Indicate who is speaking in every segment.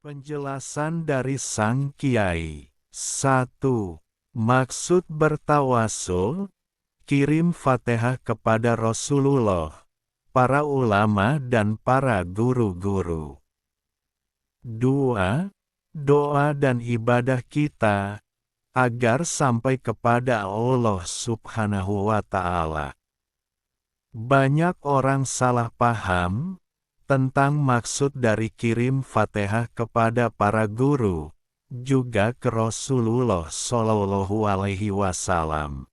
Speaker 1: Penjelasan dari Sang Kiai. 1. Maksud bertawasul, kirim Fatihah kepada Rasulullah, para ulama dan para guru-guru. 2. Doa dan ibadah kita, agar sampai kepada Allah Subhanahu wa Ta'ala. Banyak orang salah paham tentang maksud dari kirim Fatihah kepada para guru, juga ke Rasulullah Shallallahu Alaihi Wasallam.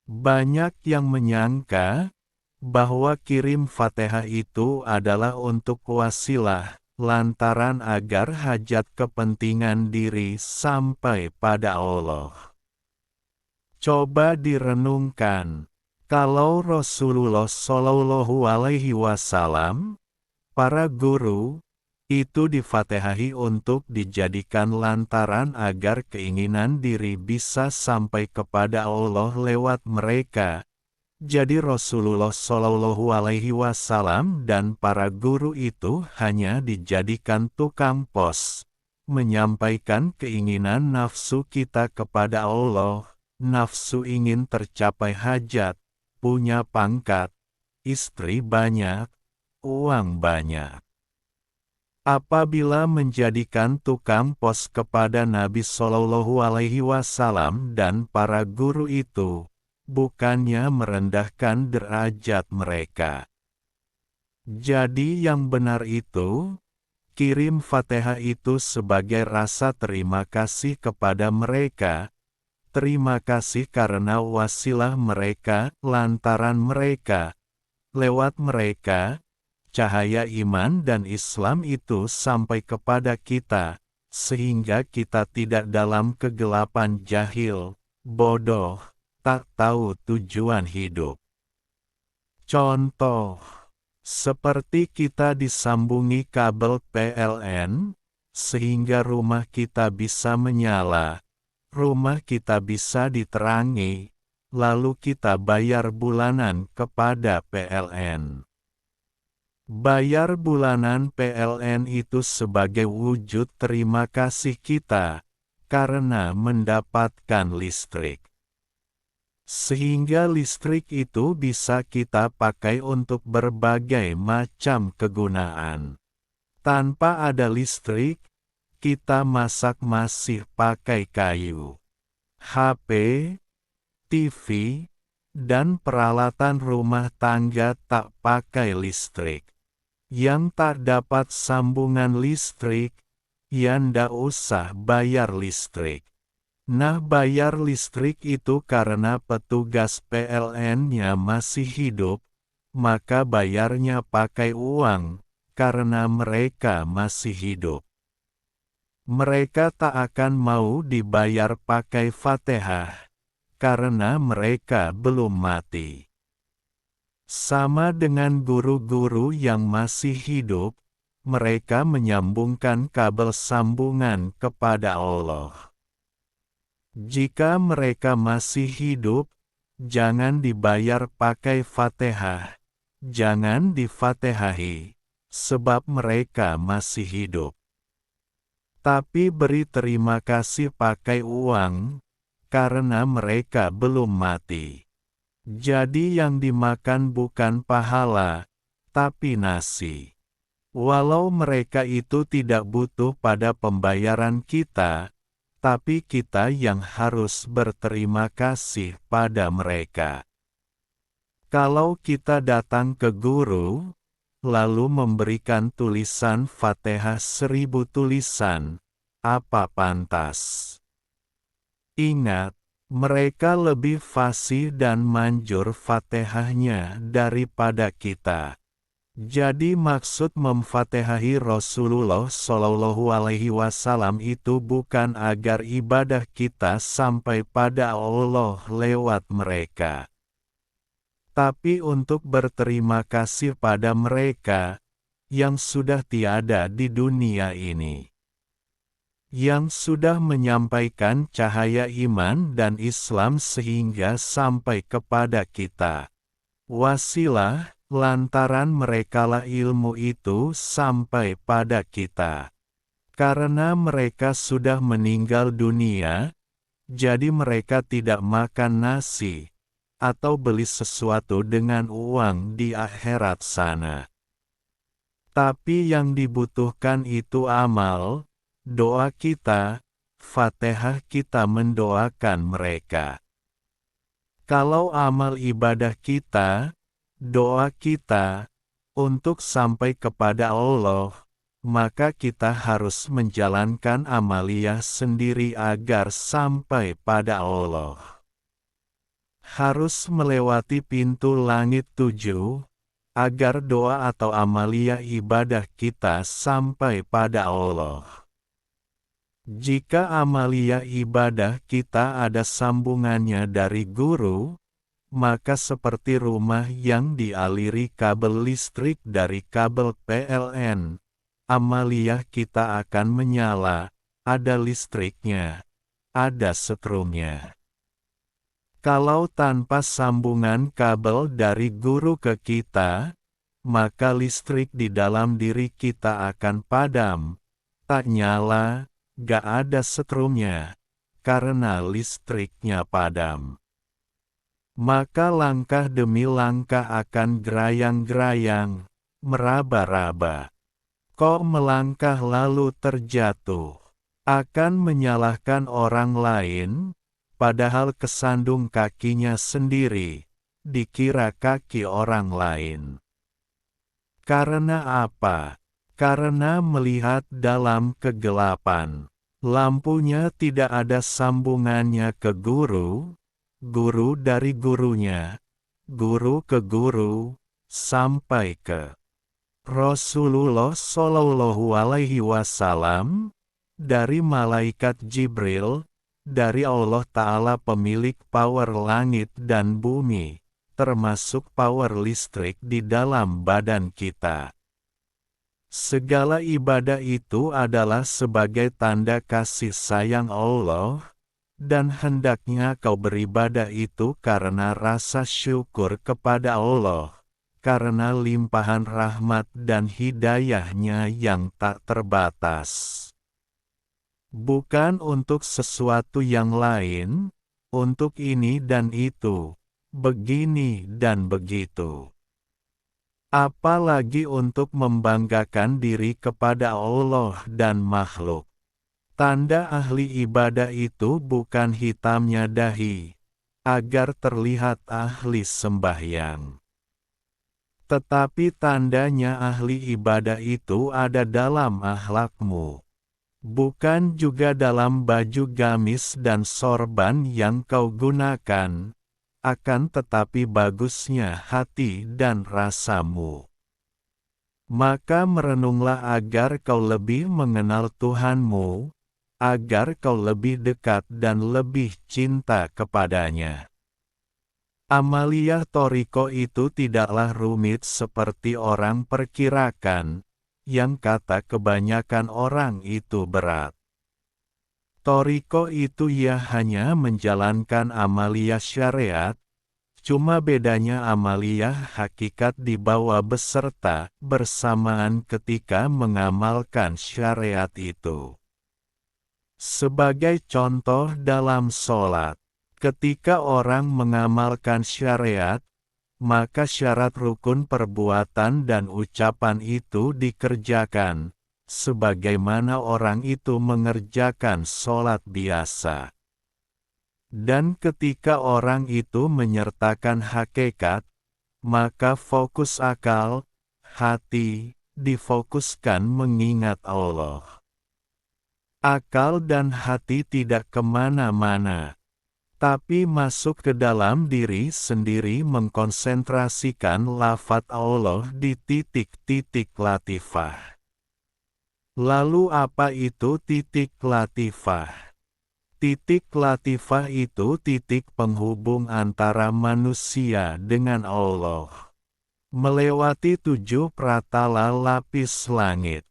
Speaker 1: Banyak yang menyangka bahwa kirim Fatihah itu adalah untuk wasilah, lantaran agar hajat kepentingan diri sampai pada Allah. Coba direnungkan, kalau Rasulullah Shallallahu Alaihi Wasallam, para guru, itu difatihahi untuk dijadikan lantaran agar keinginan diri bisa sampai kepada Allah lewat mereka. Jadi Rasulullah Shallallahu Alaihi Wasallam dan para guru itu hanya dijadikan tukang pos, menyampaikan keinginan nafsu kita kepada Allah, nafsu ingin tercapai hajat, punya pangkat, istri banyak, uang banyak. Apabila menjadikan tukang pos kepada Nabi Shallallahu Alaihi Wasallam dan para guru itu, bukannya merendahkan derajat mereka. Jadi yang benar itu, kirim Fatihah itu sebagai rasa terima kasih kepada mereka. Terima kasih karena wasilah mereka, lantaran mereka, lewat mereka, cahaya iman dan Islam itu sampai kepada kita, sehingga kita tidak dalam kegelapan jahil, bodoh, tak tahu tujuan hidup. Contoh, seperti kita disambungi kabel PLN, sehingga rumah kita bisa menyala, rumah kita bisa diterangi, lalu kita bayar bulanan kepada PLN. Bayar bulanan PLN itu sebagai wujud terima kasih kita, karena mendapatkan listrik. Sehingga listrik itu bisa kita pakai untuk berbagai macam kegunaan. Tanpa ada listrik, kita masak masih pakai kayu. HP, TV, dan peralatan rumah tangga tak pakai listrik. Yang tak dapat sambungan listrik, ya ndak usah bayar listrik. Nah, bayar listrik itu karena petugas PLN-nya masih hidup, maka bayarnya pakai uang, karena mereka masih hidup. Mereka tak akan mau dibayar pakai Fatihah, karena mereka belum mati. Sama dengan guru-guru yang masih hidup, mereka menyambungkan kabel sambungan kepada Allah. Jika mereka masih hidup, jangan dibayar pakai Fatihah, jangan difatihahi, sebab mereka masih hidup. Tapi beri terima kasih pakai uang, karena mereka belum mati. Jadi yang dimakan bukan pahala, tapi nasi. Walau mereka itu tidak butuh pada pembayaran kita, tapi kita yang harus berterima kasih pada mereka. Kalau kita datang ke guru, lalu memberikan tulisan Fatihah 1000 tulisan, apa pantas? Ingat, mereka lebih fasih dan manjur Fatihahnya daripada kita. Jadi maksud memfatihahi Rasulullah Shallallahu Alaihi Wasallam itu bukan agar ibadah kita sampai pada Allah lewat mereka. tapi untuk berterima kasih pada mereka yang sudah tiada di dunia ini, yang sudah menyampaikan cahaya iman dan Islam sehingga sampai kepada kita. Wasilah, lantaran merekalah ilmu itu sampai pada kita. Karena mereka sudah meninggal dunia, jadi mereka tidak makan nasi, atau beli sesuatu dengan uang di akhirat sana. Tapi yang dibutuhkan itu amal, doa kita, Fatihah kita mendoakan mereka. Kalau amal ibadah kita, doa kita, untuk sampai kepada Allah, maka kita harus menjalankan amaliyah sendiri agar sampai pada Allah. Harus melewati pintu langit 7, agar doa atau amaliyah ibadah kita sampai pada Allah. Jika amaliyah ibadah kita ada sambungannya dari guru, maka seperti rumah yang dialiri kabel listrik dari kabel PLN, amaliyah kita akan menyala, ada listriknya, ada setrumnya. Kalau tanpa sambungan kabel dari guru ke kita, maka listrik di dalam diri kita akan padam, tak nyala, gak ada setrumnya, karena listriknya padam. Maka langkah demi langkah akan gerayang-gerayang, meraba-raba. Kok melangkah lalu terjatuh, akan menyalahkan orang lain, padahal kesandung kakinya sendiri, dikira kaki orang lain. Karena apa? Karena melihat dalam kegelapan. Lampunya tidak ada sambungannya ke guru, guru dari gurunya, guru ke guru, sampai ke Rasulullah Shallallahu Alaihi Wasallam, dari malaikat Jibril, dari Allah Ta'ala pemilik power langit dan bumi, termasuk power listrik di dalam badan kita. Segala ibadah itu adalah sebagai tanda kasih sayang Allah, dan hendaknya kau beribadah itu karena rasa syukur kepada Allah, karena limpahan rahmat dan hidayahnya yang tak terbatas. Bukan untuk sesuatu yang lain, untuk ini dan itu, begini dan begitu. Apalagi untuk membanggakan diri kepada Allah dan makhluk. Tanda ahli ibadah itu bukan hitamnya dahi, agar terlihat ahli sembahyang. Tetapi tandanya ahli ibadah itu ada dalam akhlakmu. Bukan juga dalam baju gamis dan sorban yang kau gunakan, akan tetapi bagusnya hati dan rasamu. Maka merenunglah agar kau lebih mengenal Tuhanmu, agar kau lebih dekat dan lebih cinta kepadanya. Amaliyah Thariqah itu tidaklah rumit seperti orang perkirakan, yang kata kebanyakan orang itu berat. Thariqah itu ia hanya menjalankan amaliyah syariat, cuma bedanya amaliyah hakikat dibawa beserta bersamaan ketika mengamalkan syariat itu. Sebagai contoh dalam sholat, ketika orang mengamalkan syariat, maka syarat rukun perbuatan dan ucapan itu dikerjakan, sebagaimana orang itu mengerjakan sholat biasa. Dan ketika orang itu menyertakan hakikat, maka fokus akal, hati, difokuskan mengingat Allah. Akal dan hati tidak kemana-mana, tapi masuk ke dalam diri sendiri mengkonsentrasikan lafaz Allah di titik-titik latifah. Lalu apa itu titik latifah? Titik latifah itu titik penghubung antara manusia dengan Allah. Melewati 7 pratala lapis langit.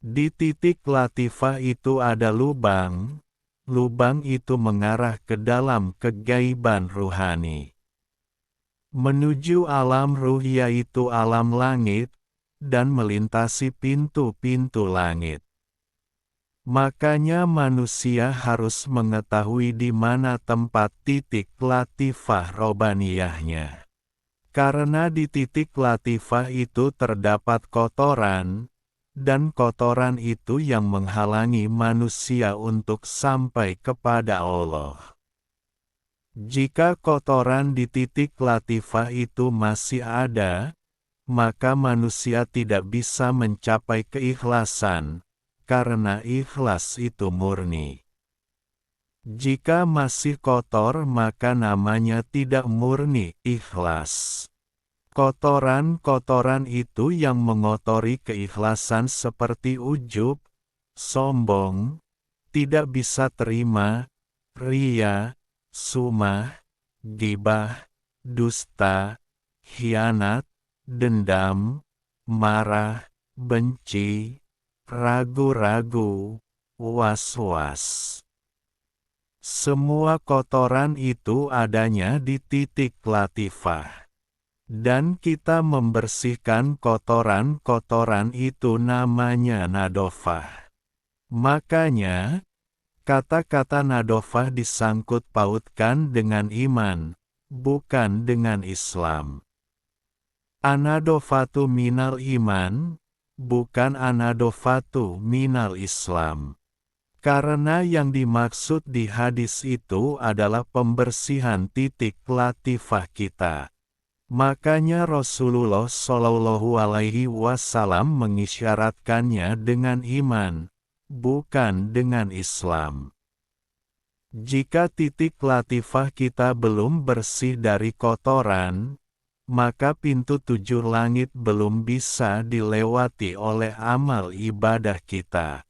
Speaker 1: Di titik latifah itu ada lubang. Lubang itu mengarah ke dalam kegaiban ruhani. Menuju alam ruh yaitu alam langit, dan melintasi pintu-pintu langit. Makanya manusia harus mengetahui di mana tempat titik latifah robaniyahnya. Karena di titik latifah itu terdapat kotoran, dan kotoran itu yang menghalangi manusia untuk sampai kepada Allah. Jika kotoran di titik latifah itu masih ada, maka manusia tidak bisa mencapai keikhlasan, karena ikhlas itu murni. Jika masih kotor maka namanya tidak murni ikhlas. Kotoran-kotoran itu yang mengotori keikhlasan seperti ujub, sombong, tidak bisa terima, ria, sumah, gibah, dusta, khianat, dendam, marah, benci, ragu-ragu, was-was. Semua kotoran itu adanya di titik latifah. Dan kita membersihkan kotoran-kotoran itu namanya nadofah. Makanya, kata-kata nadofah disangkut pautkan dengan iman, bukan dengan Islam. Anadofatu minal iman, bukan anadofatu minal Islam. Karena yang dimaksud di hadis itu adalah pembersihan titik latifah kita. Makanya Rasulullah Shallallahu Alaihi Wasallam mengisyaratkannya dengan iman, bukan dengan Islam. Jika titik latifah kita belum bersih dari kotoran, maka pintu 7 langit belum bisa dilewati oleh amal ibadah kita.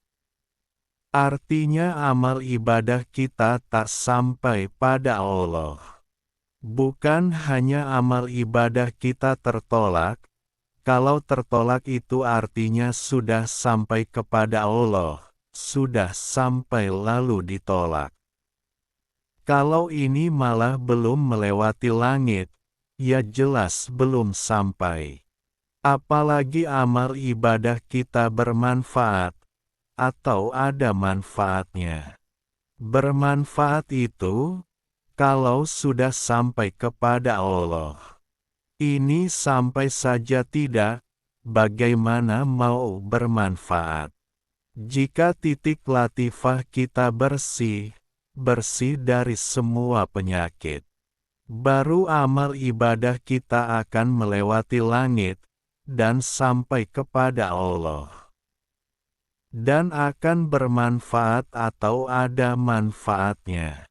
Speaker 1: Artinya amal ibadah kita tak sampai pada Allah. Bukan hanya amal ibadah kita tertolak, kalau tertolak itu artinya sudah sampai kepada Allah, sudah sampai lalu ditolak. Kalau ini malah belum melewati langit, ya jelas belum sampai. Apalagi amal ibadah kita bermanfaat, atau ada manfaatnya. Bermanfaat itu, kalau sudah sampai kepada Allah. Ini sampai saja tidak, bagaimana mau bermanfaat? Jika titik latifah kita bersih, bersih dari semua penyakit, baru amal ibadah kita akan melewati langit, dan sampai kepada Allah. Dan akan bermanfaat atau ada manfaatnya.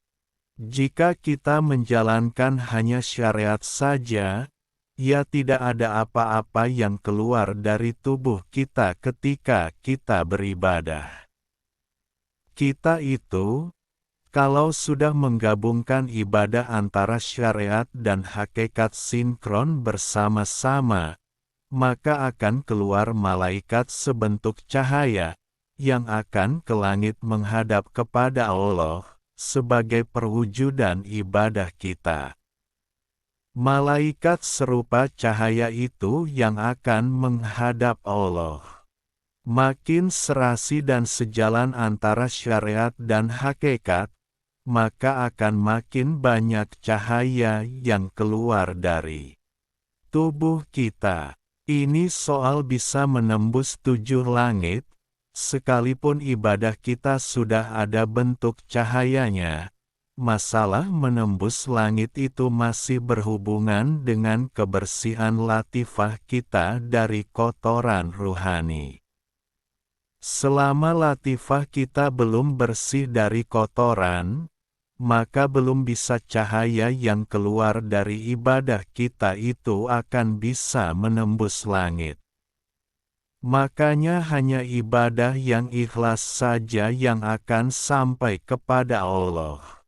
Speaker 1: Jika kita menjalankan hanya syariat saja, ya tidak ada apa-apa yang keluar dari tubuh kita ketika kita beribadah. Kita itu, kalau sudah menggabungkan ibadah antara syariat dan hakikat sinkron bersama-sama, maka akan keluar malaikat sebentuk cahaya, yang akan ke langit menghadap kepada Allah, sebagai perwujudan ibadah kita. Malaikat serupa cahaya itu yang akan menghadap Allah. Makin serasi dan sejalan antara syariat dan hakikat, maka akan makin banyak cahaya yang keluar dari tubuh kita. Ini soal bisa menembus 7 langit, sekalipun ibadah kita sudah ada bentuk cahayanya, masalah menembus langit itu masih berhubungan dengan kebersihan latifah kita dari kotoran ruhani. Selama latifah kita belum bersih dari kotoran, maka belum bisa cahaya yang keluar dari ibadah kita itu akan bisa menembus langit. Makanya hanya ibadah yang ikhlas saja yang akan sampai kepada Allah.